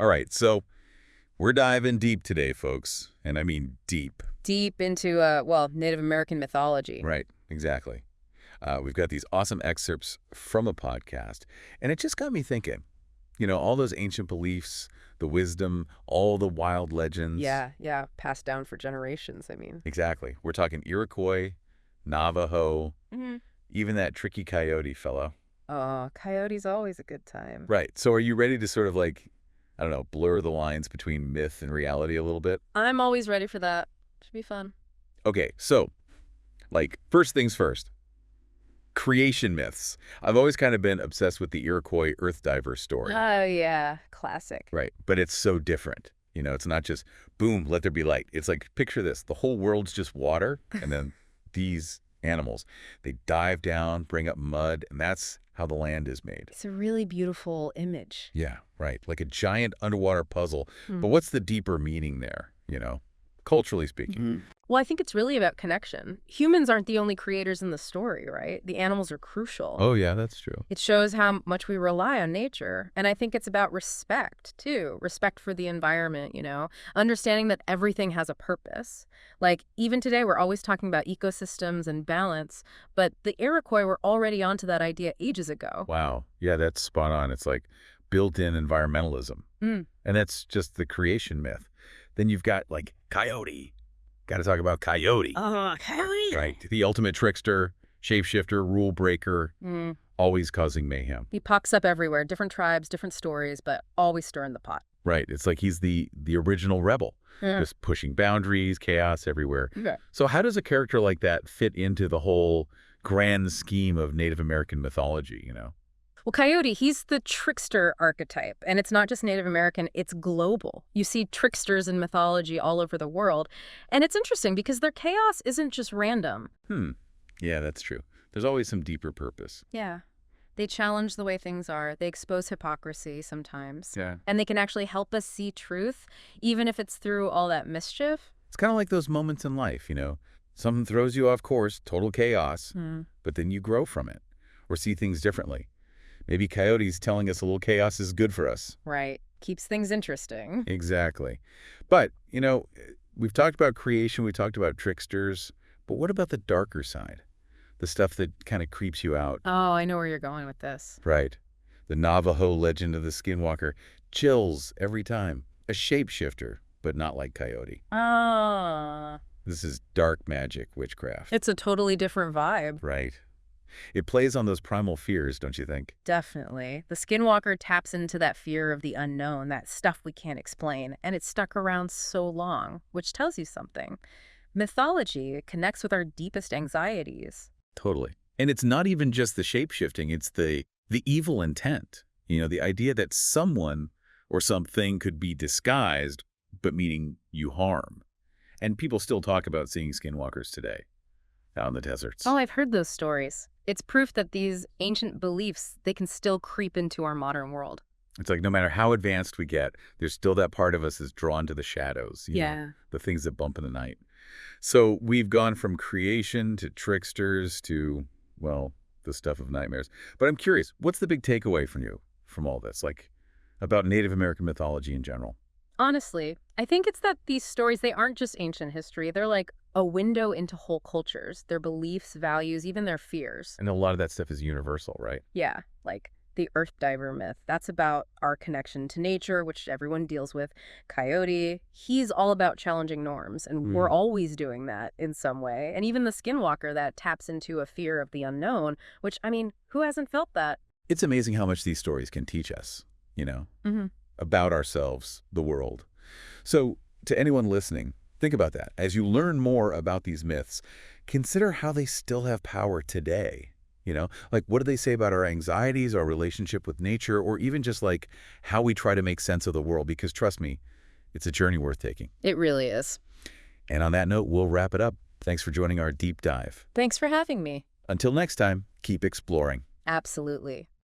All right, so we're diving deep today, folks. And I mean deep. Deep into, well, Native American mythology. Right, exactly. We've got these awesome excerpts from a podcast. And it just got me thinking, all those ancient beliefs, the wisdom, all the wild legends. Yeah, passed down for generations, I mean. Exactly. We're talking Iroquois, Navajo, even that tricky coyote fellow. Oh, coyote's always a good time. Right. So are you ready to sort of I don't know, blur the lines between myth and reality a little bit? I'm always ready for that. Should be fun. Okay, so, first things first. Creation myths. I've always kind of been obsessed with the Iroquois earth diver story. Oh, yeah. Classic. Right. But it's so different. It's not just, boom, let there be light. It's like, picture this. The whole world's just water, and then these animals, they dive down, bring up mud, and that's how the land is made. It's a really beautiful image. Yeah, right. Like a giant underwater puzzle. But what's the deeper meaning there, culturally speaking? Well, I think it's really about connection. Humans aren't the only creators in the story, right? The animals are crucial. Oh, yeah, that's true. It shows how much we rely on nature. And I think it's about respect, too. Respect for the environment, understanding that everything has a purpose. Like, even today, we're always talking about ecosystems and balance, but the Iroquois were already onto that idea ages ago. Wow. Yeah, that's spot on. It's like built-in environmentalism. And that's just the creation myth. Then you've got, coyote. Got to talk about coyote. Oh, coyote. Right. The ultimate trickster, shapeshifter, rule breaker, always causing mayhem. He pops up everywhere, different tribes, different stories, but always stirring the pot. Right. It's like he's the original rebel, just pushing boundaries, chaos everywhere. Okay. So how does a character like that fit into the whole grand scheme of Native American mythology, Well, Coyote, he's the trickster archetype, and it's not just Native American, it's global. You see tricksters in mythology all over the world, and it's interesting because their chaos isn't just random. Yeah, that's true. There's always some deeper purpose. Yeah. They challenge the way things are. They expose hypocrisy sometimes. Yeah. And they can actually help us see truth, even if it's through all that mischief. It's kind of like those moments in life, Something throws you off course, total chaos, but then you grow from it or see things differently. Maybe Coyote's telling us a little chaos is good for us. Right. Keeps things interesting. Exactly. But, we've talked about creation, we talked about tricksters, but what about the darker side? The stuff that kind of creeps you out. Oh, I know where you're going with this. Right. The Navajo legend of the Skinwalker. Chills every time. A shapeshifter, but not like Coyote. This is dark magic witchcraft. It's a totally different vibe. Right. It plays on those primal fears, don't you think? Definitely. The Skinwalker taps into that fear of the unknown, that stuff we can't explain, and it's stuck around so long, which tells you something. Mythology connects with our deepest anxieties. Totally. And it's not even just the shape-shifting, it's the evil intent. The idea that someone or something could be disguised, but meaning you harm. And people still talk about seeing skinwalkers today out in the deserts. Oh, I've heard those stories. It's proof that these ancient beliefs, they can still creep into our modern world. It's like no matter how advanced we get, there's still that part of us that's drawn to the shadows. The things that bump in the night. So we've gone from creation to tricksters to, well, the stuff of nightmares. But I'm curious, what's the big takeaway from all this, about Native American mythology in general? Honestly, I think it's that these stories, they aren't just ancient history. They're like a window into whole cultures, their beliefs, values, even their fears. And a lot of that stuff is universal, right? Yeah, like the earth diver myth. That's about our connection to nature, which everyone deals with. Coyote, he's all about challenging norms, and we're always doing that in some way. And even the skinwalker that taps into a fear of the unknown, which, I mean, who hasn't felt that? It's amazing how much these stories can teach us, about ourselves, the world. So to anyone listening, think about that. As you learn more about these myths, consider how they still have power today. What do they say about our anxieties, our relationship with nature, or even just how we try to make sense of the world? Because trust me, it's a journey worth taking. It really is. And on that note, we'll wrap it up. Thanks for joining our deep dive. Thanks for having me. Until next time, keep exploring. Absolutely.